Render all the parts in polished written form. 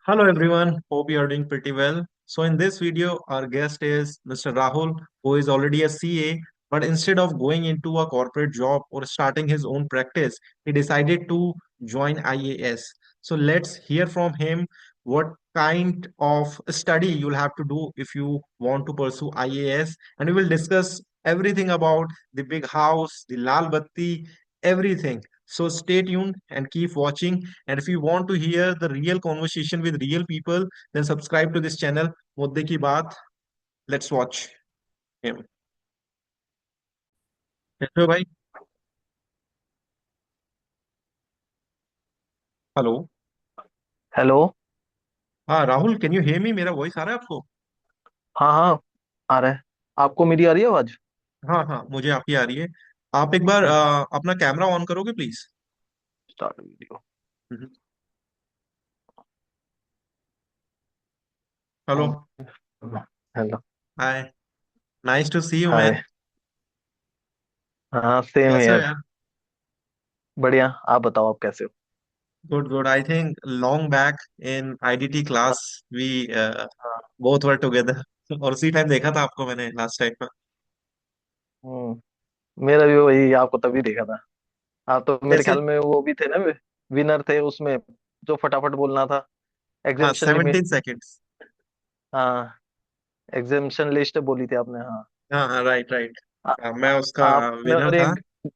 Hello everyone, hope you are doing pretty well. So in this video, our guest is Mr. Rahul, who is already a CA, but instead of going into a corporate job or starting his own practice, he decided to join IAS. So let's hear from him what kind of study you'll have to do if you want to pursue IAS, and we will discuss everything about the big house, the Lal Batti, everything. So stay tuned and keep watching. And if you want to hear the real conversation with real people, then subscribe to this channel. मुद्दे की बात. Let's watch him. कैसे हो भाई? Hello. Hello. हाँ Rahul, can you hear me? मेरा voice आ रहा है आपको? हाँ हाँ, आ रहा है। आपको मेरी आ रही है आवाज? हाँ हाँ, मुझे आपकी आ रही है. आप एक बार अपना कैमरा ऑन करोगे please? Start video. Hello. Hello. Hi. Nice to see you man. Hi. हाँ, सेम कैसे हो हियर। यार? बढ़िया। आप बताओ, आप कैसे हो? Good good. I think long back in IDT हाँ क्लास वी हाँ। Both were together. और उसी टाइम देखा था आपको मैंने लास्ट टाइम. मेरा भी वही, आपको तभी देखा था। आप तो मेरे कैसे? ख्याल में वो भी थे ना, विनर थे उसमें, जो फटाफट बोलना था। हाँ, एग्जामिशन लिमिट। 17 सेकेंड्स. हाँ, एग्जामिशन लिस्ट बोली थी आपने, हाँ। हाँ हाँ, राइट राइट. आ, मैं उसका आपने विनर और था. एक।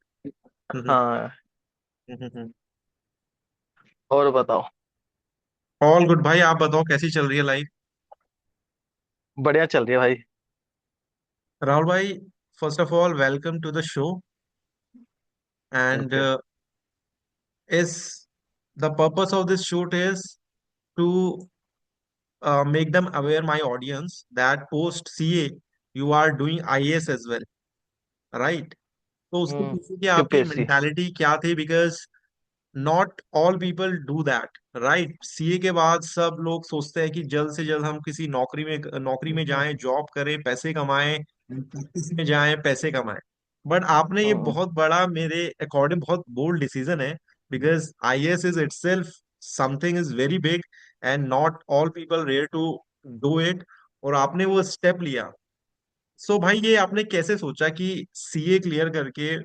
हम्म, हाँ। हम्म. और बताओ। ऑल गुड भाई. आप बताओ कैसी चल रही है लाइफ? बढ़िया चल रही है भाई। राहुल भाई, first of all welcome to the show. And thank you. इस the purpose of this shoot is to make them aware my audience that post CA you are doing IAS as well, right? तो उसके पीछे की आपकी UPSC. Mentality क्या थी? Because not all people do that, right? CA के बाद सब लोग सोचते हैं कि जल्द से जल्द हम किसी नौकरी में जाएं, जॉब करें, पैसे कमाएं, प्रैक्टिस में जाएं, पैसे कमाएं. बट आपने ये बहुत बड़ा, मेरे अकॉर्डिंग बहुत बोल्ड डिसीजन है. Because IAS is itself something is very big and not all people rare to do it. और आपने वो स्टेप लिया. सो भाई, ये आपने कैसे सोचा कि सीए क्लियर करके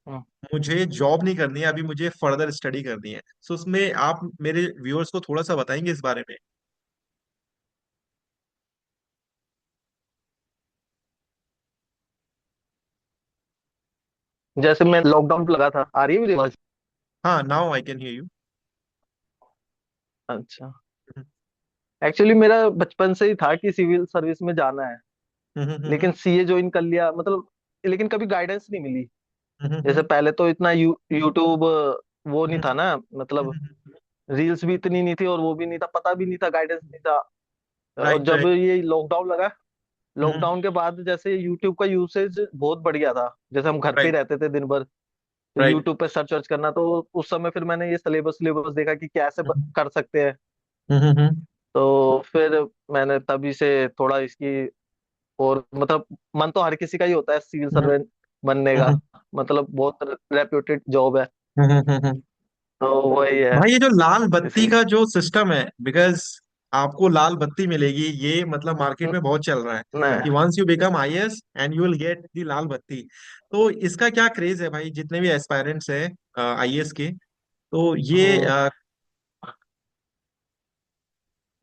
मुझे जॉब नहीं करनी है, अभी मुझे फर्दर स्टडी करनी है? सो उसमें आप मेरे व्यूअर्स को थोड़ा सा बताएंगे इस बारे में? जैसे मैं लॉकडाउन लगा था, आ रही है मेरी आवाज? हाँ, now I can hear you. अच्छा। एक्चुअली मेरा बचपन से ही था कि सिविल सर्विस में जाना है। लेकिन सीए ज्वाइन कर लिया, मतलब। लेकिन कभी गाइडेंस नहीं मिली। जैसे पहले तो इतना यूट्यूब वो नहीं था ना, मतलब। रील्स भी इतनी नहीं थी, और वो भी नहीं था, पता भी नहीं था, गाइडेंस नहीं था। और राइट जब राइट. ये लॉकडाउन लगा, लॉकडाउन के बाद जैसे यूट्यूब का यूसेज बहुत बढ़ गया था। जैसे हम घर पे ही राइट रहते थे दिन भर, तो राइट. यूट्यूब पे सर्च वर्च करना, तो उस समय फिर मैंने ये सिलेबस सिलेबस देखा कि कैसे कर सकते हैं। तो फिर मैंने तभी से थोड़ा इसकी, और मतलब, मन तो हर किसी का ही होता है सिविल सर्वेंट बनने का। मतलब बहुत रेप्यूटेड जॉब है। तो वही है। भाई, ये जो लाल बत्ती इसलिए का जो सिस्टम है, बिकॉज आपको लाल बत्ती मिलेगी, ये मतलब मार्केट में बहुत चल रहा है नहीं। कि once you become IAS and you will get the लाल बत्ती. तो इसका क्या क्रेज है भाई, जितने भी एस्पायरेंट्स हैं आईएएस के? तो ये हम्म,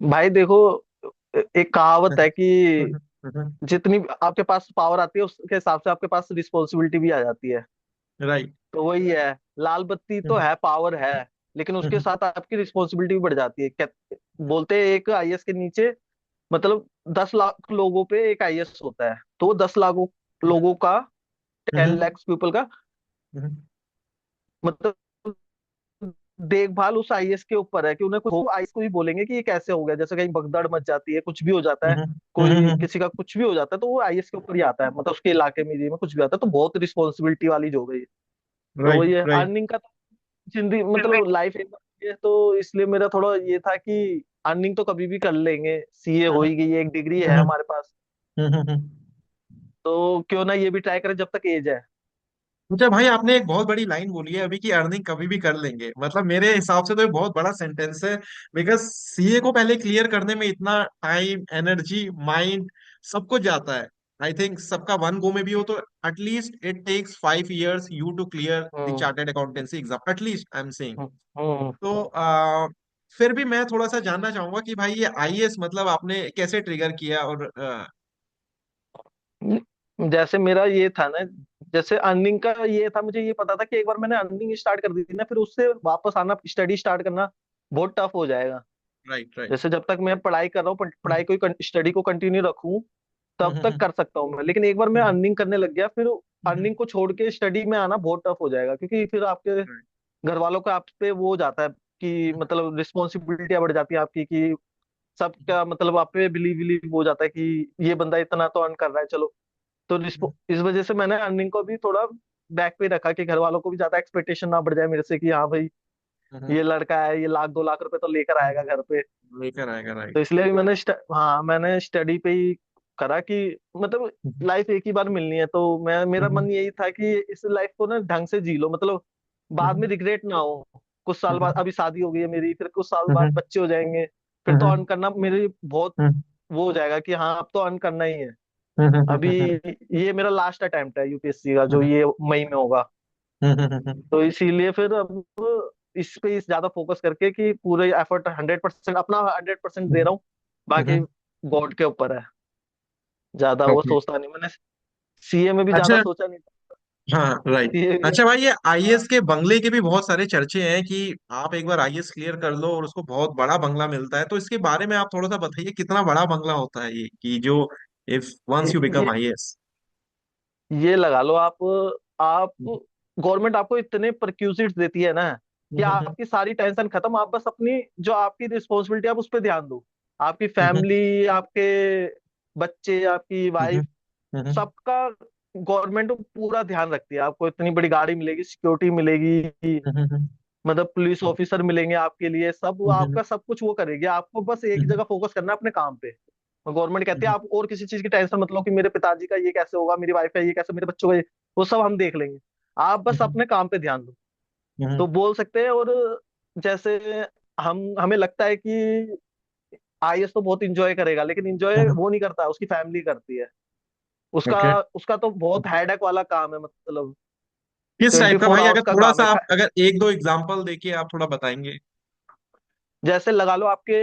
भाई देखो, एक कहावत है कि जितनी आपके पास पावर आती है, उसके हिसाब से आपके पास रिस्पॉन्सिबिलिटी भी आ जाती है। राइट. तो वही है। लाल बत्ती तो है, पावर है। लेकिन उसके साथ आपकी रिस्पॉन्सिबिलिटी भी बढ़ जाती है। बोलते हैं एक आईएएस के नीचे, मतलब 10 लाख लोगों पे एक आईएएस होता है, तो 10 लाख लोगों का, 10 lakhs पीपल का, मतलब देखभाल उस आईएएस के ऊपर है कि उन्हें कुछ हो, आईएएस को भी बोलेंगे कि ये कैसे हो गया, जैसे कहीं भगदड़ मच जाती है, कुछ भी हो जाता है, कोई किसी का कुछ भी हो जाता है, तो वो आईएएस के ऊपर ही आता है, मतलब उसके इलाके में, एरिया में कुछ भी आता है, तो बहुत रिस्पॉन्सिबिलिटी वाली जॉब है ये। तो राइट ये राइट. अर्निंग का तो जिंदगी, मतलब लाइफ एक बार है, तो इसलिए मेरा थोड़ा ये था कि अर्निंग तो कभी भी कर लेंगे, सीए हो ही गई है, एक डिग्री है हमारे पास, तो क्यों ना ये भी ट्राई करें जब तक एज है। अच्छा भाई, आपने एक बहुत बड़ी लाइन बोली है अभी कि अर्निंग कभी भी कर लेंगे। मतलब मेरे हिसाब से तो ये बहुत बड़ा सेंटेंस है। बिकॉज सीए को पहले क्लियर करने में इतना टाइम, एनर्जी, माइंड, सब कुछ जाता है। आई थिंक सबका वन गो में भी हो तो at least it takes 5 years you to clear the hmm. Chartered accountancy exam, at least I am saying. Hmm. Hmm. तो फिर भी मैं थोड़ा सा जानना चाहूंगा कि भाई ये आईएएस मतलब आपने कैसे ट्रिगर किया और जैसे मेरा ये था ना, जैसे अर्निंग का ये था, मुझे ये पता था कि एक बार मैंने अर्निंग स्टार्ट कर दी थी ना, फिर उससे वापस आना, स्टडी स्टार्ट करना बहुत टफ हो जाएगा। Right, right. जैसे जब तक मैं पढ़ाई कर रहा हूँ, पढ़ाई को, स्टडी को कंटिन्यू रखूं, तब तक कर सकता हूँ मैं। लेकिन एक बार मैं अर्निंग करने लग गया, फिर अर्निंग को छोड़ के स्टडी में आना बहुत टफ हो जाएगा, क्योंकि फिर आपके घर वालों का आप पे वो हो जाता है कि मतलब रिस्पॉन्सिबिलिटियां बढ़ जाती है आपकी, कि सबका मतलब आप पे बिलीव बिलीव हो जाता है कि ये बंदा इतना तो अर्न कर रहा है, चलो। तो इस वजह से मैंने अर्निंग को भी थोड़ा बैक पे रखा, कि घर वालों को भी ज्यादा एक्सपेक्टेशन ना बढ़ जाए मेरे से, कि हाँ भाई ये लड़का है, ये 1-2 लाख रुपए तो लेकर आएगा घर पे। लेकर आएगा, तो राइट। इसलिए भी हाँ, मैंने स्टडी पे ही करा कि मतलब लाइफ एक ही बार मिलनी है, तो मैं, मेरा मन यही था कि इस लाइफ को ना ढंग से जी लो, मतलब बाद में रिग्रेट ना हो। कुछ साल बाद, अभी शादी हो गई है मेरी, फिर कुछ साल बाद बच्चे हो जाएंगे, फिर तो अर्न करना मेरे बहुत वो हो जाएगा कि हाँ अब तो अर्न करना ही है। अभी ये मेरा लास्ट अटेम्प्ट है यूपीएससी का, जो ये मई में होगा। तो इसीलिए फिर अब इस पे इस ज्यादा फोकस करके कि पूरे एफर्ट 100%, अपना 100% दे रहा हूँ। बाकी गॉड के ऊपर है, ज्यादा वो ओके। सोचता नहीं मैंने। सीए में भी ज्यादा अच्छा। सोचा नहीं था। हाँ, राइट। सीए भी। अच्छा भाई, ये आईएएस हाँ। के बंगले के भी बहुत सारे चर्चे हैं कि आप एक बार आईएएस क्लियर कर लो और उसको बहुत बड़ा बंगला मिलता है। तो इसके बारे में आप थोड़ा सा बताइए, कितना बड़ा बंगला होता है ये, कि जो इफ वंस यू बिकम ये आईएएस। ये लगा लो आप गवर्नमेंट आपको इतने परक्यूजिट्स देती है ना, कि आपकी सारी टेंशन खत्म। आप बस अपनी जो आपकी रिस्पॉन्सिबिलिटी, आप उस पर ध्यान दो। आपकी फैमिली, आपके बच्चे, आपकी वाइफ, सबका गवर्नमेंट पूरा ध्यान रखती है। आपको इतनी बड़ी गाड़ी मिलेगी, सिक्योरिटी मिलेगी, मतलब पुलिस ऑफिसर मिलेंगे आपके लिए, सब आपका सब कुछ वो करेगी। आपको बस एक ही जगह फोकस करना है, अपने काम पे। गवर्नमेंट कहती है आप और किसी चीज की टेंशन मत लो, कि मेरे पिताजी का ये कैसे होगा, मेरी वाइफ का ये कैसे, मेरे बच्चों का ये, वो सब हम देख लेंगे। आप बस अपने काम पे ध्यान दो, तो बोल सकते हैं। और जैसे हमें लगता है कि आईएएस तो बहुत इंजॉय करेगा, लेकिन इंजॉय वो नहीं करता, उसकी फैमिली करती है। उसका ओके। उसका तो बहुत हेडेक वाला काम है, मतलब किस टाइप ट्वेंटी का फोर भाई, अगर आवर्स का थोड़ा काम सा है। आप अगर एक दो एग्जांपल देके आप थोड़ा बताएंगे। जैसे लगा लो आपके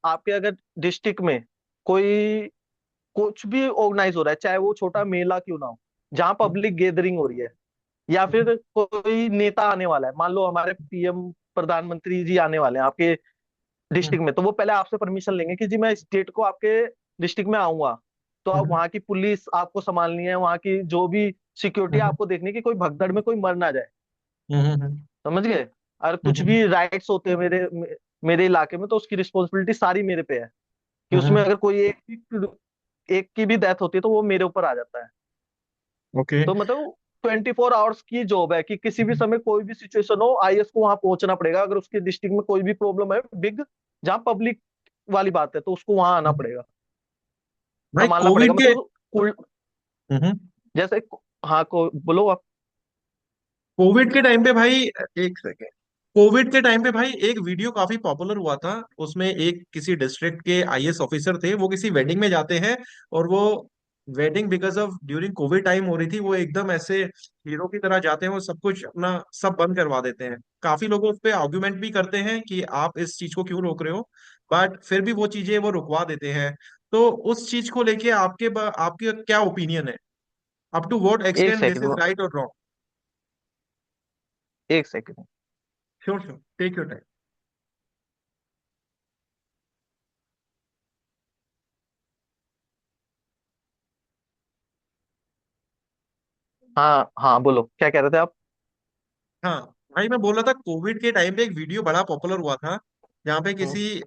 आपके अगर डिस्ट्रिक्ट में कोई कुछ भी ऑर्गेनाइज हो रहा है, चाहे वो छोटा मेला क्यों ना हो, जहाँ पब्लिक गैदरिंग हो रही है, या फिर कोई नेता आने वाला है, मान लो हमारे पीएम, प्रधानमंत्री जी आने वाले हैं आपके डिस्ट्रिक्ट में, तो वो पहले आपसे परमिशन लेंगे कि जी मैं इस डेट को आपके डिस्ट्रिक्ट में आऊंगा। तो आप वहाँ की पुलिस आपको संभालनी है, वहाँ की जो भी सिक्योरिटी आपको देखनी है, कि कोई भगदड़ में कोई मर ना जाए। समझ गए? और कुछ भी राइट्स होते हैं मेरे इलाके में, तो उसकी रिस्पॉन्सिबिलिटी सारी मेरे पे है, कि उसमें अगर कोई एक की भी डेथ होती है, तो वो मेरे ऊपर आ जाता है। ओके। तो मतलब 24 आवर्स की जॉब है, कि किसी भी समय कोई भी सिचुएशन हो, आईएएस को वहां पहुंचना पड़ेगा। अगर उसके डिस्ट्रिक्ट में कोई भी प्रॉब्लम है बिग, जहाँ पब्लिक वाली बात है, तो उसको वहां आना पड़ेगा, भाई संभालना पड़ेगा, कोविड के मतलब जैसे। हाँ, को बोलो आप। कोविड के टाइम पे भाई, एक सेकेंड। कोविड के टाइम पे भाई एक वीडियो काफी पॉपुलर हुआ था। उसमें एक किसी डिस्ट्रिक्ट के आईएएस ऑफिसर थे, वो किसी वेडिंग में जाते हैं और वो wedding because of during Covid time हो रही थी, वो एकदम ऐसे हीरो की तरह जाते हैं, वो सब कुछ अपना सब बंद करवा देते हैं। काफी लोग उस पर आर्ग्यूमेंट भी करते हैं कि आप इस चीज को क्यों रोक रहे हो, बट फिर भी वो चीजें वो रुकवा देते हैं। तो उस चीज को लेके आपके क्या ओपिनियन है? अप टू व्हाट एक extent this second, is right और रॉन्ग? एक second. Sure, sure, take your time. हाँ हाँ, बोलो क्या कह रहे थे आप? हाँ भाई, मैं बोल रहा था कोविड के टाइम पे एक वीडियो बड़ा पॉपुलर हुआ था, जहाँ पे हम्म। किसी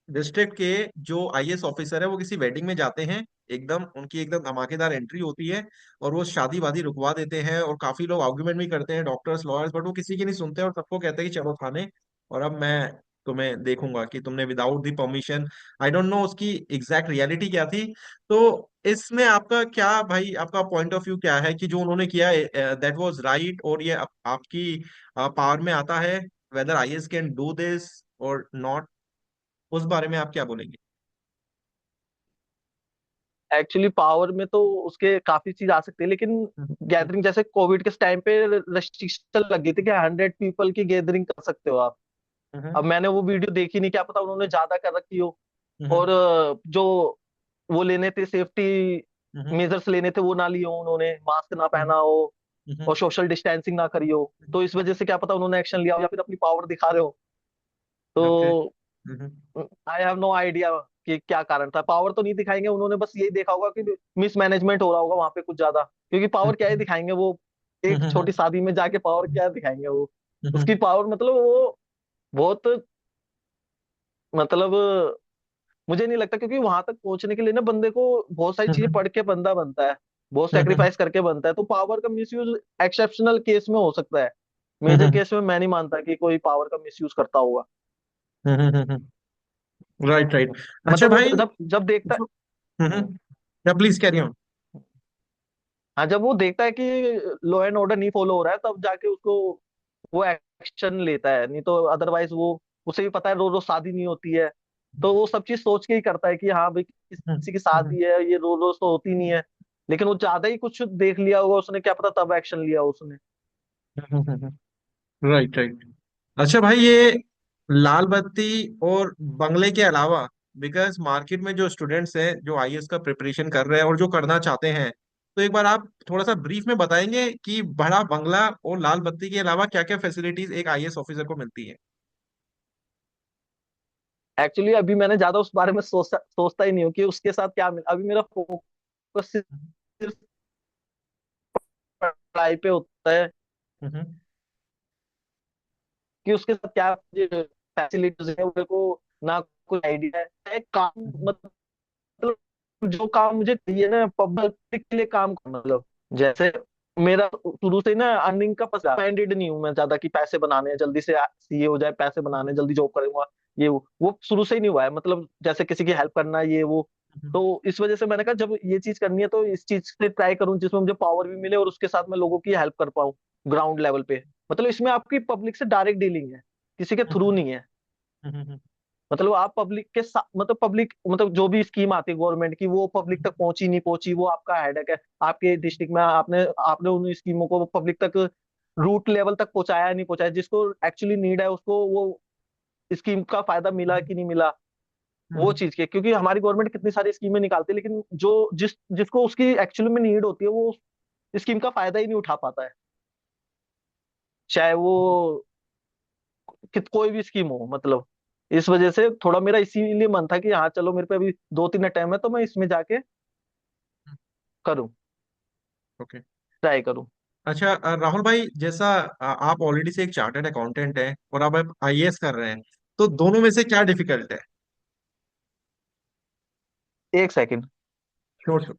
डिस्ट्रिक्ट के जो आईएएस ऑफिसर है वो किसी वेडिंग में जाते हैं। एकदम उनकी एकदम धमाकेदार एंट्री होती है और वो शादी वादी रुकवा देते हैं, और काफी लोग आर्गुमेंट भी करते हैं, डॉक्टर्स, लॉयर्स, बट वो किसी की नहीं सुनते और सबको कहते हैं कि चलो थाने। और अब मैं तो मैं देखूंगा कि तुमने without the permission, I don't know उसकी एग्जैक्ट रियलिटी क्या थी। तो इसमें आपका क्या भाई, आपका पॉइंट ऑफ व्यू क्या है कि जो उन्होंने किया दैट वाज राइट, और ये आपकी पावर में आता है, whether IAS can do this और नॉट, उस बारे में आप क्या बोलेंगे? एक्चुअली पावर में तो उसके काफी चीज आ सकती है, लेकिन गैदरिंग जैसे कोविड के टाइम पे रेस्ट्रिक्शन लग गई थी कि 100 पीपल की गैदरिंग कर सकते हो आप। हम्म। अब मैंने वो वीडियो देखी नहीं, क्या पता उन्होंने ज्यादा कर रखी हो। हम्म। और जो वो लेने थे सेफ्टी हम्म। मेजर्स लेने थे वो ना लिए हो उन्होंने, मास्क ना हम्म। पहना हो हम्म। और सोशल डिस्टेंसिंग ना करी हो, तो इस वजह से क्या पता उन्होंने एक्शन लिया हो या फिर अपनी पावर दिखा रहे हो। ओके। तो आई हैव नो आइडिया कि क्या कारण था। पावर तो नहीं दिखाएंगे उन्होंने, बस यही देखा होगा कि मिसमैनेजमेंट हो रहा होगा वहां पे कुछ ज्यादा, क्योंकि पावर क्या ही दिखाएंगे वो। एक छोटी शादी में जाके पावर क्या दिखाएंगे वो। उसकी पावर मतलब वो बहुत, मतलब मुझे नहीं लगता, क्योंकि वहां तक पहुंचने के लिए ना बंदे को बहुत सारी चीजें पढ़ के बंदा बनता है, बहुत सेक्रीफाइस करके बनता है। तो पावर का मिसयूज एक्सेप्शनल केस में हो सकता है, मेजर केस में मैं नहीं मानता कि कोई पावर का मिसयूज करता होगा। Right right. अच्छा मतलब वो भाई। जब जब देखता, प्लीज कैरी ऑन। हाँ जब वो देखता है कि लॉ एंड ऑर्डर नहीं फॉलो हो रहा है, तब जाके उसको वो एक्शन लेता है, नहीं तो अदरवाइज वो, उसे भी पता है रोज रोज शादी नहीं होती है, तो वो सब चीज सोच के ही करता है कि हाँ भाई किसी की शादी है, ये रोज रोज तो होती नहीं है। लेकिन वो ज्यादा ही कुछ देख लिया होगा उसने, क्या पता तब एक्शन लिया उसने। Right right. अच्छा भाई, ये लाल बत्ती और बंगले के अलावा, बिकॉज मार्केट में जो स्टूडेंट्स हैं जो आईएएस का प्रिपरेशन कर रहे हैं और जो करना चाहते हैं, तो एक बार आप थोड़ा सा ब्रीफ में बताएंगे कि बड़ा बंगला और लाल बत्ती के अलावा क्या क्या फैसिलिटीज एक आईएएस ऑफिसर को मिलती है? एक्चुअली अभी मैंने ज्यादा उस बारे में सोचता ही नहीं हूँ कि उसके साथ क्या मिल, अभी मेरा फोकस सिर्फ पढ़ाई पे होता है हम्म। कि उसके साथ क्या फैसिलिटीज है, मेरे को ना कोई आइडिया है। एक काम मतलब जो काम मुझे चाहिए ना पब्लिक के लिए काम करना, मतलब जैसे मेरा शुरू से ही ना अर्निंग का पता, माइंडेड नहीं हूँ मैं ज्यादा कि पैसे बनाने हैं जल्दी से, सीए हो जाए, पैसे बनाने हैं, जल्दी जॉब करूंगा, ये वो शुरू से ही नहीं हुआ है, मतलब जैसे किसी की हेल्प करना ये वो। तो इस वजह से मैंने कहा जब ये चीज करनी है तो इस चीज से ट्राई करूँ जिसमें मुझे पावर भी मिले और उसके साथ मैं लोगों की हेल्प कर पाऊँ ग्राउंड लेवल पे। मतलब इसमें आपकी पब्लिक से डायरेक्ट डीलिंग है, किसी के थ्रू नहीं है। मतलब आप पब्लिक के साथ, मतलब पब्लिक, मतलब जो भी स्कीम आती है गवर्नमेंट की वो पब्लिक तक पहुंची नहीं पहुंची वो आपका हेडेक है। आपके डिस्ट्रिक्ट में आपने आपने उन स्कीमों को पब्लिक तक रूट लेवल तक पहुंचाया नहीं पहुंचाया, जिसको एक्चुअली नीड है उसको वो स्कीम का फायदा मिला कि नहीं मिला, वो चीज के। क्योंकि हमारी गवर्नमेंट कितनी सारी स्कीमें निकालती है, लेकिन जो जिसको उसकी एक्चुअली में नीड होती है वो स्कीम का फायदा ही नहीं उठा पाता है, चाहे वो कोई भी स्कीम हो, मतलब इस वजह से थोड़ा मेरा इसीलिए मन था कि हाँ चलो मेरे पे अभी 2-3 टाइम है तो मैं इसमें जाके करूँ, ओके। ट्राई करूँ। अच्छा राहुल भाई, जैसा आप ऑलरेडी से एक चार्टर्ड अकाउंटेंट हैं और अब आप आईएएस कर रहे हैं, तो दोनों में से क्या डिफिकल्ट है? एक सेकंड। Sure sure.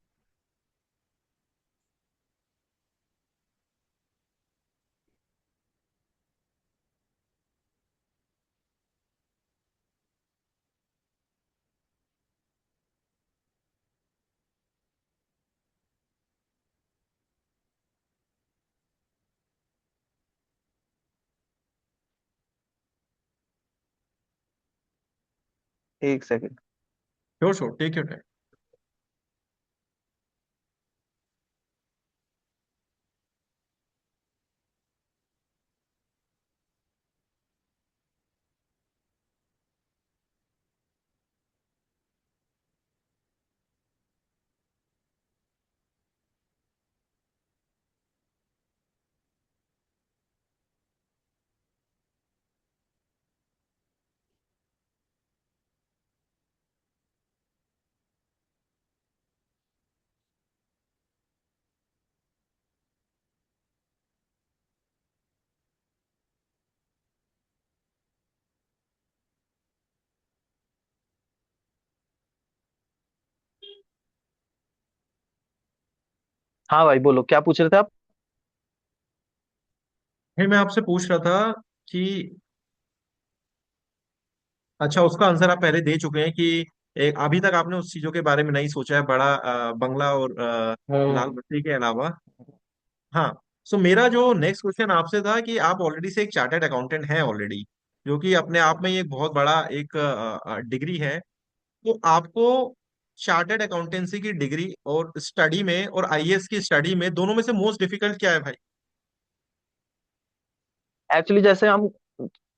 एक second. Sure sure, take your time. हाँ भाई बोलो, क्या पूछ रहे थे आप? मैं आपसे पूछ रहा था कि अच्छा, उसका आंसर आप पहले दे चुके हैं कि एक अभी तक आपने उस चीजों के बारे में नहीं सोचा है, बड़ा बंगला और लाल हम्म। बत्ती के अलावा। हाँ। सो मेरा जो नेक्स्ट क्वेश्चन आपसे था कि आप ऑलरेडी से एक चार्टर्ड अकाउंटेंट हैं ऑलरेडी, जो कि अपने आप में ही एक बहुत बड़ा एक डिग्री है। तो आपको चार्टर्ड अकाउंटेंसी की डिग्री और स्टडी में और आईएएस की स्टडी में, दोनों में से मोस्ट डिफिकल्ट क्या है भाई? एक्चुअली जैसे हम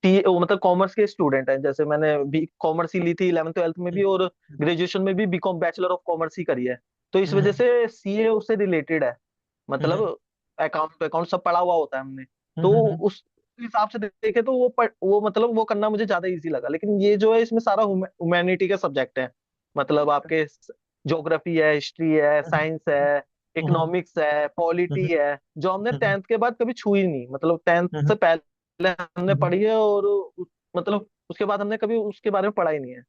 मतलब कॉमर्स के स्टूडेंट हैं, जैसे मैंने भी कॉमर्स ही ली थी 11th 12th में भी, और ग्रेजुएशन में भी बीकॉम बैचलर ऑफ कॉमर्स ही करी है। तो इस वजह हम्म से सीए उससे रिलेटेड है, हम्म मतलब अकाउंट अकाउंट सब पढ़ा हुआ होता है हमने। तो हम्म उस हिसाब से देखे तो वो मतलब वो करना मुझे ज्यादा इजी लगा। लेकिन ये जो है इसमें सारा ह्यूमैनिटी का सब्जेक्ट है, मतलब आपके ज्योग्राफी है, हिस्ट्री है, साइंस है, इकोनॉमिक्स है, पॉलिटी है, जो हमने टेंथ के बाद कभी छुई नहीं। मतलब टेंथ से पहले हमने पढ़ी है, और मतलब उसके बाद हमने कभी उसके बारे में पढ़ा ही नहीं है।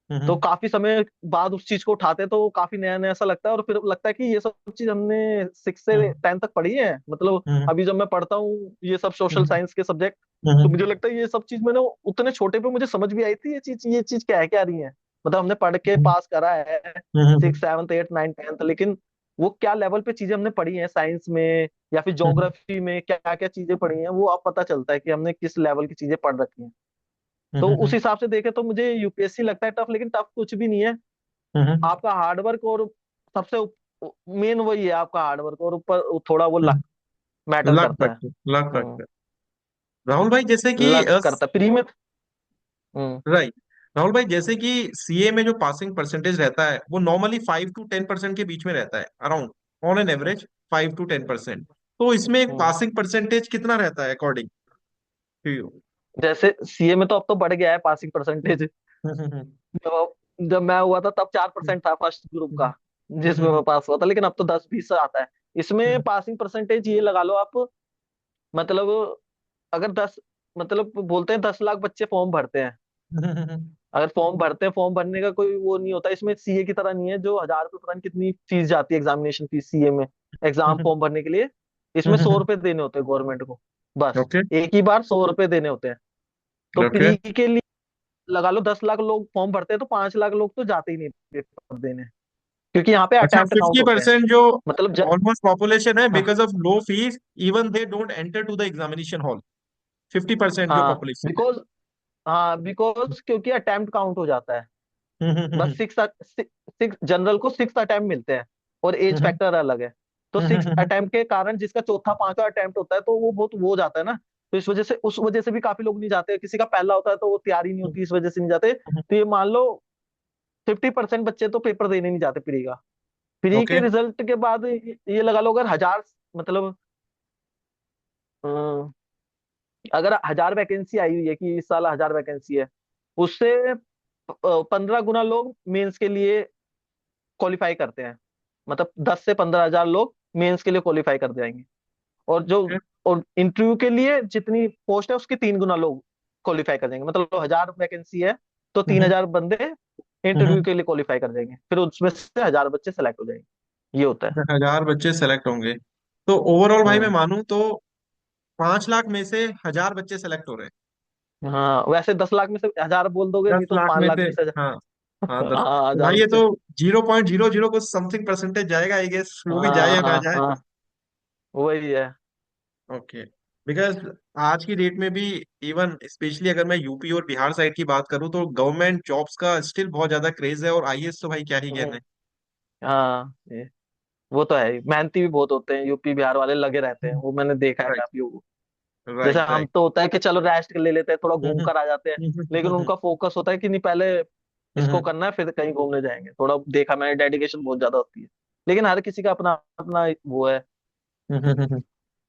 तो काफी समय बाद उस चीज को उठाते हैं तो काफी नया नया सा लगता है, और फिर लगता है कि ये सब चीज हमने 6 से 10 तक पढ़ी है। मतलब अभी जब मैं पढ़ता हूँ ये सब सोशल साइंस के सब्जेक्ट, तो मुझे लगता है ये सब चीज मैंने उतने छोटे पे मुझे समझ भी आई थी, ये चीज क्या है, क्या रही है। मतलब हमने पढ़ के पास करा है 6 7 8 9 10th, लेकिन वो क्या लेवल पे चीजें हमने पढ़ी हैं साइंस में या फिर ज्योग्राफी में, क्या क्या चीजें पढ़ी हैं, वो अब पता चलता है कि हमने किस लेवल की चीजें पढ़ रखी हैं। तो उस हिसाब से देखे तो मुझे यूपीएससी लगता है टफ, लेकिन टफ कुछ भी नहीं है। आपका हार्डवर्क, और सबसे मेन वही है आपका हार्डवर्क, और ऊपर थोड़ा वो लक मैटर लाख करता है। फैक्टर, लाख हम्म। फैक्टर। राहुल भाई जैसे कि लक करता है प्री में। हम्म। राइट। राहुल भाई जैसे कि सीए में जो पासिंग परसेंटेज रहता है वो नॉर्मली 5 to 10% के बीच में रहता है, around, on an average 5 to 10%। तो इसमें एक हम्म। पासिंग परसेंटेज कितना रहता है अकॉर्डिंग टू यू? जैसे सीए में तो अब तो बढ़ गया है पासिंग परसेंटेज। जब मैं हुआ था तब 4% था फर्स्ट ग्रुप का, जिसमें मैं पास हुआ था, लेकिन अब तो 10 20 से आता है। इसमें पासिंग परसेंटेज ये लगा लो आप, मतलब अगर 10, मतलब बोलते हैं 10 लाख बच्चे फॉर्म भरते हैं। अगर फॉर्म भरते हैं, फॉर्म भरने का कोई वो नहीं होता इसमें, सीए की तरह नहीं है जो 1000 रुपये पता नहीं कितनी फीस जाती है एग्जामिनेशन फीस सीए में, एग्जाम फॉर्म भरने के लिए। इसमें 100 रुपये देने होते हैं गवर्नमेंट को, बस ओके। एक ही बार 100 रुपये देने होते हैं। तो ओके। प्री के लिए लगा लो 10 लाख लोग फॉर्म भरते हैं, तो 5 लाख लोग तो जाते ही नहीं पेपर देने, क्योंकि यहाँ पे अच्छा, अटेम्प्ट काउंट फिफ्टी होते हैं। परसेंट जो मतलब ऑलमोस्ट पॉपुलेशन है, हाँ। Because of low fees even they don't enter to the examination hall, 50% जो हाँ पॉपुलेशन है। बिकॉज हाँ बिकॉज क्योंकि अटेम्प्ट काउंट हो जाता है। बस सिक्स सिक्स जनरल को 6 अटेम्प्ट मिलते हैं, और एज फैक्टर अलग है। तो 6 अटेम्प्ट के कारण जिसका चौथा पांचवा अटेम्प्ट होता है तो वो बहुत वो हो जाता है ना। तो इस वजह से, उस वजह से भी काफी लोग नहीं जाते। किसी का पहला होता है तो वो तैयारी नहीं होती, इस वजह से नहीं जाते। तो ये मान लो 50% बच्चे तो पेपर देने नहीं जाते प्री का। प्री के ओके। रिजल्ट के बाद ये लगा लो, अगर 1000, मतलब अगर 1000 वैकेंसी आई हुई है कि इस साल 1000 वैकेंसी है, उससे 15 गुना लोग मेंस के लिए क्वालिफाई करते हैं। मतलब 10 से 15 हजार लोग मेंस के लिए क्वालिफाई कर जाएंगे। और जो और इंटरव्यू के लिए जितनी पोस्ट है उसके 3 गुना लोग क्वालिफाई कर जाएंगे। मतलब 1000 वैकेंसी है तो 3 हजार बंदे इंटरव्यू के लिए क्वालिफाई कर जाएंगे, फिर उसमें से 1000 बच्चे सेलेक्ट हो जाएंगे। ये होता है। 1000 बच्चे सेलेक्ट होंगे। तो ओवरऑल भाई मैं हम्म। मानूं तो 5 लाख में से 1000 बच्चे सेलेक्ट हो रहे हैं। हाँ वैसे 10 लाख में से 1000 बोल दोगे, दस नहीं तो लाख पांच में लाख से, बीस हजार हाँ। हाँ, दस। हाँ तो हजार भाई ये तो बच्चे 0.00 कुछ समथिंग परसेंटेज जाएगा, आई गेस, वो भी जाए हाँ या ना हाँ जाए। हाँ वही है। ओके। बिकॉज आज की डेट में भी, इवन स्पेशली अगर मैं यूपी और बिहार साइड की बात करूँ, तो गवर्नमेंट जॉब्स का स्टिल बहुत ज्यादा क्रेज है, और आईएएस तो भाई क्या ही हम्म। कहने। हाँ वो तो है ही। मेहनती भी बहुत होते हैं यूपी बिहार वाले, लगे रहते हैं, वो मैंने देखा है राइट, काफी लोगों को। जैसे राइट, हम राइट। तो होता है कि चलो रेस्ट ले लेते हैं, थोड़ा घूम कर आ जाते हैं, लेकिन उनका फोकस होता है कि नहीं, पहले इसको करना है फिर कहीं घूमने जाएंगे। थोड़ा देखा मैंने, डेडिकेशन बहुत ज्यादा होती है। लेकिन हर किसी का अपना अपना वो है,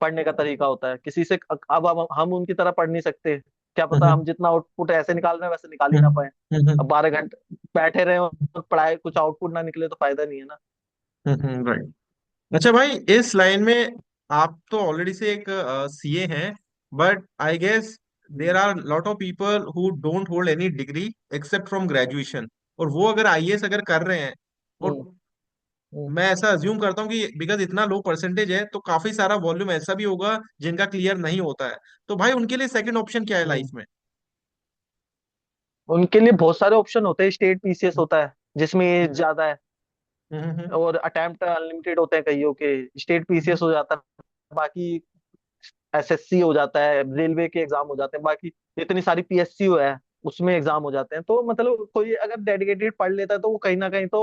पढ़ने का तरीका होता है किसी से। अब हम उनकी तरह पढ़ नहीं सकते, क्या पता हम जितना आउटपुट ऐसे निकाल रहे हैं वैसे निकाल ही ना पाए। अब 12 घंटे बैठे रहे और पढ़ाए, कुछ आउटपुट ना निकले तो फायदा नहीं है ना। राइट। अच्छा भाई, इस लाइन में आप तो ऑलरेडी से एक सीए हैं, but I guess there are lot of people who don't hold any degree except from graduation, और वो अगर आईएएस अगर कर रहे हैं, और हम्म। हम्म। मैं ऐसा अज्यूम करता हूँ कि बिकॉज इतना लो परसेंटेज है, तो काफी सारा वॉल्यूम ऐसा भी होगा जिनका क्लियर नहीं होता है। तो भाई उनके लिए सेकंड ऑप्शन क्या है लाइफ हम्म। में? उनके लिए बहुत सारे ऑप्शन होते हैं। स्टेट पीसीएस होता है जिसमें एज ज्यादा है, हम्म। और अटेम्प्ट अनलिमिटेड होते हैं कईयों के। स्टेट पीसीएस हो जाता है, बाकी एसएससी हो जाता है, रेलवे के एग्जाम हो जाते हैं, बाकी इतनी सारी पीएससी है उसमें एग्जाम हो जाते हैं। तो मतलब कोई अगर डेडिकेटेड पढ़ लेता है तो वो कहीं ना कहीं तो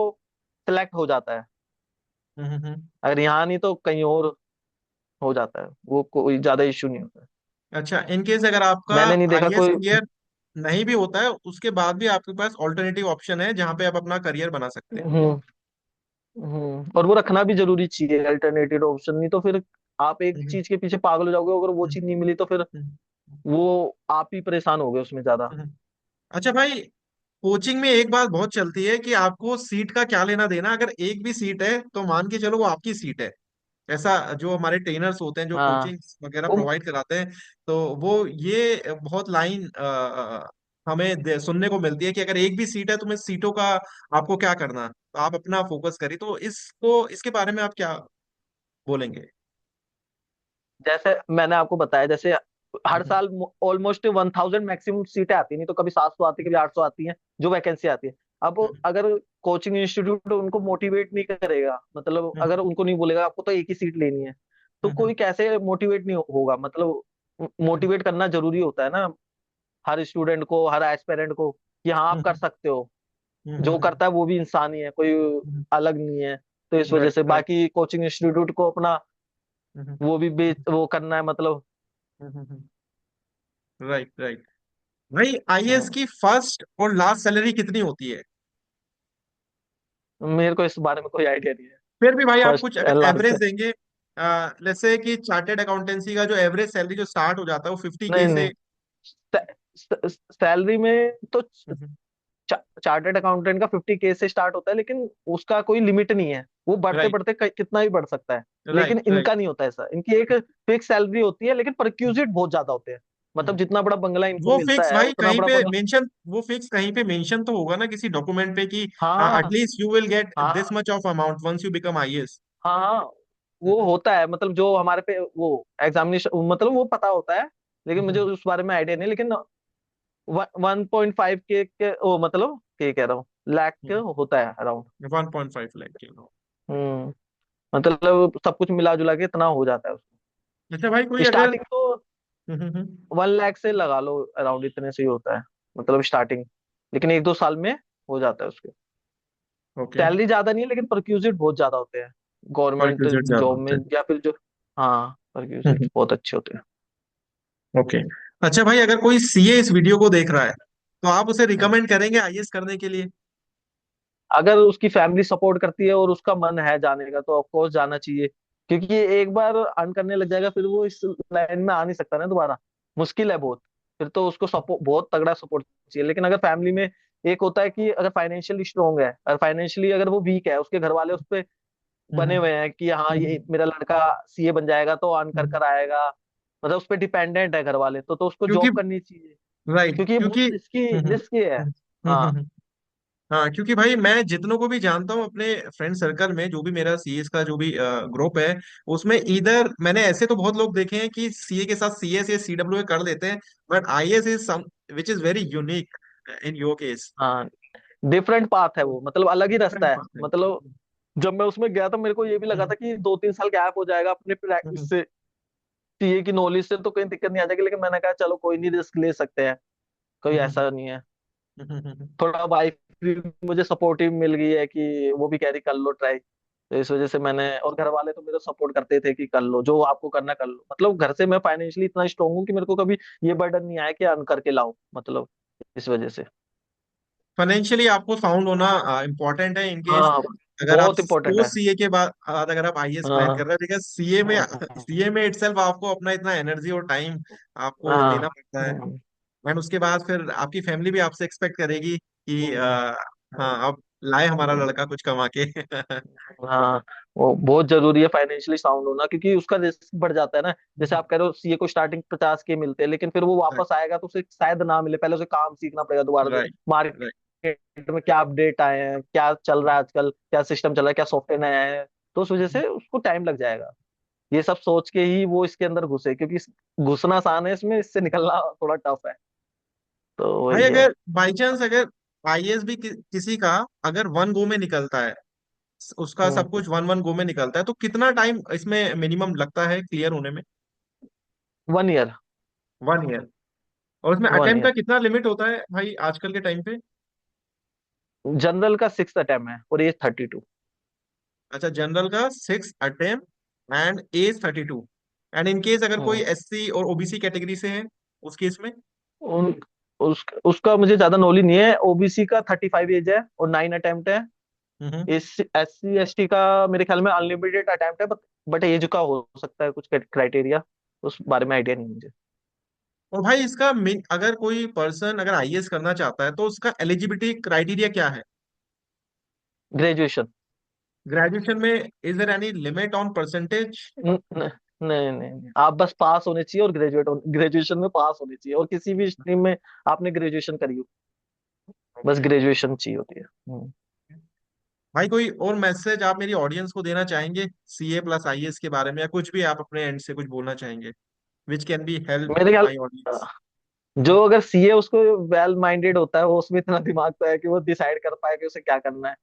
सिलेक्ट हो जाता है। हम्म। अगर यहाँ नहीं तो कहीं और हो जाता है, वो कोई ज्यादा इश्यू नहीं होता है। अच्छा, इन केस अगर आपका मैंने नहीं देखा आईएएस कोई। क्लियर नहीं भी होता है, उसके बाद भी आपके पास ऑल्टरनेटिव ऑप्शन है जहां पे आप अपना करियर बना सकते हैं। हम्म। और वो रखना भी जरूरी चाहिए अल्टरनेटिव ऑप्शन, नहीं तो फिर आप एक हम्म, चीज के पीछे पागल हो जाओगे, अगर वो हम्म, चीज नहीं मिली तो फिर हम्म, वो आप ही परेशान होगे उसमें ज्यादा। हम्म। अच्छा भाई, कोचिंग में एक बात बहुत चलती है कि आपको सीट का क्या लेना देना, अगर एक भी सीट है तो मान के चलो वो आपकी सीट है। ऐसा जो हमारे ट्रेनर्स होते हैं जो हाँ कोचिंग वगैरह वो प्रोवाइड कराते हैं, तो वो ये बहुत लाइन हमें सुनने को मिलती है कि अगर एक भी सीट है तो मैं सीटों का आपको क्या करना, तो आप अपना फोकस करिए। तो इसको इसके बारे में आप क्या बोलेंगे? जैसे मैंने आपको बताया, जैसे हर हम्म, साल ऑलमोस्ट 1000 मैक्सिमम सीटें आती, नहीं तो कभी 700 आती, कभी 800 आती हैं जो वैकेंसी आती है। अब हम्म, अगर कोचिंग इंस्टीट्यूट उनको मोटिवेट नहीं करेगा, मतलब हम्म, अगर उनको नहीं बोलेगा आपको तो एक ही सीट लेनी है, तो हम्म, कोई कैसे मोटिवेट नहीं होगा। मतलब हम्म, मोटिवेट करना जरूरी होता है ना, हर स्टूडेंट को, हर एस्पिरेंट को, कि हाँ आप कर हम्म, सकते हो। जो हम्म, करता है वो भी इंसान ही है, कोई अलग नहीं है। तो इस वजह राइट, से राइट। बाकी कोचिंग इंस्टीट्यूट को अपना वो भी वो करना है मतलब। Right, right. भाई, आईएएस हम्म, की फर्स्ट और लास्ट सैलरी कितनी होती है? मेरे को इस बारे में कोई आइडिया नहीं है। फिर भी भाई आप कुछ फर्स्ट अगर लास्ट। एवरेज देंगे, जैसे कि चार्टेड अकाउंटेंसी का जो एवरेज सैलरी जो स्टार्ट हो जाता है वो 50K नहीं से। नहीं, सैलरी में तो चार्टर्ड अकाउंटेंट का 50K से स्टार्ट होता है, लेकिन उसका कोई लिमिट नहीं है, वो बढ़ते राइट, बढ़ते कितना भी बढ़ सकता है। राइट, लेकिन राइट। इनका नहीं होता ऐसा, इनकी एक फिक्स सैलरी होती है, लेकिन परक्यूजिट बहुत ज्यादा होते हैं। मतलब जितना बड़ा बंगला इनको वो मिलता फिक्स है भाई उतना कहीं बड़ा पे बंगला। मेंशन, वो फिक्स कहीं पे मेंशन तो होगा ना किसी डॉक्यूमेंट पे कि हाँ at least you will get this हाँ much of amount once you become IAS. हाँ हाँ, वो होता है, मतलब जो हमारे पे वो एग्जामिनेशन, मतलब वो पता होता है, लेकिन मुझे उस बारे में आइडिया नहीं। लेकिन 1.5 के ओ मतलब के कह रहा हूँ, लाख के होता है अराउंड। 1.5 लाख के। हम्म। मतलब सब कुछ मिला जुला के इतना हो जाता है अच्छा भाई, कोई उसको। अगर स्टार्टिंग तो 1 लाख से लगा लो अराउंड, इतने से ही होता है मतलब स्टार्टिंग। लेकिन एक दो साल में हो जाता है उसके। ओके, सैलरी ज्यादा नहीं है, लेकिन परक्यूजिट बहुत ज्यादा होते हैं गवर्नमेंट रिक्विजिट ज्यादा जॉब में, होते या फिर जो, हाँ परक्यूजिट हैं। बहुत अच्छे होते हैं। ओके। अच्छा भाई, अगर कोई सीए इस वीडियो को देख रहा है तो आप उसे हम्म। रिकमेंड करेंगे आईएएस करने के लिए? अगर उसकी फैमिली सपोर्ट करती है और उसका मन है जाने का, तो ऑफ कोर्स जाना चाहिए। क्योंकि ये एक बार अर्न करने लग जाएगा, फिर वो इस लाइन में आ नहीं सकता ना दोबारा, मुश्किल है बहुत। फिर तो उसको सपोर्ट, बहुत तगड़ा सपोर्ट चाहिए। लेकिन अगर फैमिली में एक होता है कि अगर फाइनेंशियली स्ट्रोंग है, और फाइनेंशियली अगर वो वीक है, उसके घर वाले उस पे बने हम्म, हुए हैं कि हाँ ये हम्म, मेरा लड़का सीए बन जाएगा तो अर्न कर हम्म। कर आएगा, मतलब उस पे डिपेंडेंट है घर वाले, तो उसको क्योंकि जॉब करनी चाहिए। राइट, क्योंकि ये क्योंकि बहुत रिस्की, रिस्की है। हाँ हाँ, क्योंकि भाई मैं जितनों को भी जानता हूँ अपने फ्रेंड सर्कल में, जो भी मेरा सीएस का जो भी ग्रुप है, उसमें इधर मैंने ऐसे तो बहुत लोग देखे हैं कि सीए के साथ सीएस या सीडब्ल्यूए कर देते हैं, but IAS is some which is very unique in your case. हाँ, डिफरेंट पाथ है वो, मतलब अलग ही रास्ता डिफरेंट है। बात है। मतलब जब मैं उसमें गया था मेरे को ये भी लगा था कि 2-3 साल गैप हो जाएगा अपने प्रैक्टिस हम्म, से, सीए की नॉलेज से तो कोई दिक्कत नहीं आ जाएगी। लेकिन मैंने कहा चलो कोई नहीं, रिस्क ले सकते हैं, कोई हम्म, ऐसा नहीं है। हम्म। थोड़ा वाइफ भी मुझे सपोर्टिव मिल गई है कि वो भी कह रही कर लो ट्राई। तो इस वजह से मैंने, और घर वाले तो मेरे सपोर्ट करते थे कि कर लो जो आपको करना कर लो। मतलब घर से मैं फाइनेंशियली इतना स्ट्रांग हूँ कि मेरे को कभी ये बर्डन नहीं आया कि अर्न करके लाओ, मतलब इस वजह से। फाइनेंशियली आपको साउंड होना इम्पोर्टेंट है इन केस, हाँ अगर आप बहुत इंपॉर्टेंट वो है। सीए के बाद अगर आप आईएएस क्रैक कर हाँ रहे हैं, बिकॉज सीए में हाँ सीए में इटसेल्फ आपको अपना इतना एनर्जी और टाइम आपको देना हाँ पड़ता है। एंड उसके बाद फिर आपकी फैमिली भी आपसे एक्सपेक्ट करेगी कि हाँ, अब लाए हमारा लड़का कुछ कमा के। हाँ, वो बहुत जरूरी है फाइनेंशियली साउंड होना, क्योंकि उसका रिस्क बढ़ जाता है ना। जैसे आप कह रहे हो सीए को स्टार्टिंग 50K मिलते हैं, लेकिन फिर वो राइट, वापस आएगा तो उसे शायद ना मिले, पहले उसे काम सीखना पड़ेगा दोबारा से। Right, right. मार्केट में क्या अपडेट आए हैं, क्या चल रहा है आजकल, क्या सिस्टम चल रहा है, क्या सॉफ्टवेयर नया है, तो उस वजह से उसको टाइम लग जाएगा। ये सब सोच के ही वो इसके अंदर घुसे, क्योंकि घुसना आसान है इसमें, इससे निकलना थोड़ा टफ है। तो भाई वही है। अगर बाई चांस अगर आईएएस भी किसी का अगर वन गो में निकलता है, उसका सब हम्म। कुछ वन वन गो में निकलता है, तो कितना टाइम इसमें मिनिमम लगता है क्लियर होने में? 1 ईयर। 1 ईयर। और उसमें वन अटेम्प्ट का ईयर कितना लिमिट होता है भाई आजकल के टाइम पे? जनरल का 6 अटेम्प्ट है और एज 32। अच्छा, जनरल का 6 attempt and age 32। And in case अगर कोई हम्म। एससी और ओबीसी कैटेगरी से है, उस केस में? उन उसका मुझे ज्यादा नॉलेज नहीं है। ओबीसी का 35 एज है और 9 अटेम्प्ट है। हम्म। एस SC ST का मेरे ख्याल में अनलिमिटेड अटेम्प्ट है, बट एज का हो सकता है कुछ क्राइटेरिया, उस बारे में आइडिया नहीं मुझे। और भाई इसका अगर कोई पर्सन अगर आईएएस करना चाहता है तो उसका एलिजिबिलिटी क्राइटेरिया क्या है? ग्रेजुएशन। ग्रेजुएशन में is there any limit on percentage? नहीं नहीं नहीं, आप बस पास होने चाहिए और ग्रेजुएशन में पास होने चाहिए, और किसी भी स्ट्रीम में आपने ग्रेजुएशन करी हो, बस ओके। ग्रेजुएशन चाहिए होती है। भाई कोई और मैसेज आप मेरी ऑडियंस को देना चाहेंगे सीए प्लस आईएएस के बारे में, या कुछ भी आप अपने एंड से कुछ बोलना चाहेंगे विच कैन बी हेल्प मेरे ख्याल माई ऑडियंस? जो अगर सीए उसको वेल माइंडेड होता है, वो उसमें इतना दिमाग तो है कि वो डिसाइड कर पाए कि उसे क्या करना है।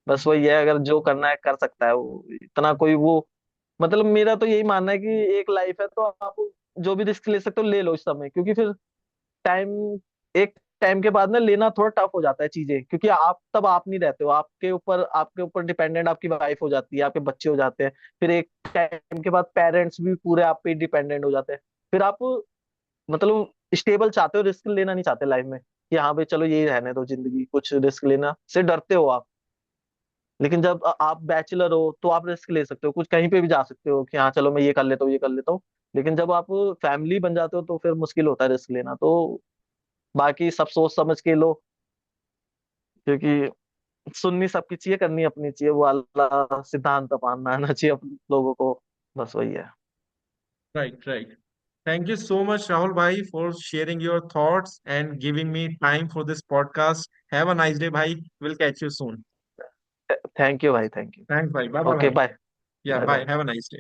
बस वही है, अगर जो करना है कर सकता है वो, इतना कोई वो, मतलब मेरा तो यही मानना है कि एक लाइफ है, तो आप जो भी रिस्क ले सकते हो ले लो इस समय, क्योंकि फिर टाइम, एक टाइम के बाद ना लेना थोड़ा टफ हो जाता है चीजें, क्योंकि आप नहीं रहते हो, आपके ऊपर डिपेंडेंट आपकी वाइफ हो जाती है, आपके बच्चे हो जाते हैं। फिर एक टाइम के बाद पेरेंट्स भी पूरे आप पे डिपेंडेंट हो जाते हैं। फिर आप मतलब स्टेबल चाहते हो, रिस्क लेना नहीं चाहते लाइफ में, कि हाँ भाई चलो यही रहने दो जिंदगी, कुछ रिस्क लेना से डरते हो आप। लेकिन जब आप बैचलर हो तो आप रिस्क ले सकते हो, कुछ कहीं पे भी जा सकते हो कि हाँ चलो मैं ये कर लेता हूँ, ये कर लेता हूँ। लेकिन जब आप फैमिली बन जाते हो तो फिर मुश्किल होता है रिस्क लेना। तो बाकी सब सोच समझ के लो, क्योंकि सुननी सबकी चाहिए, करनी अपनी चाहिए, वो अल्लाह सिद्धांत मानना आना चाहिए अपन लोगों को। बस वही है। Right, right. Thank you so much Rahul भाई for sharing your thoughts and giving me time for this podcast. Have a nice day भाई, will catch you soon. Thank you भाई, थैंक यू। थैंक्स भाई, बाय बाय ओके भाई। Bye. Yeah bye bye, bye. Have a nice day.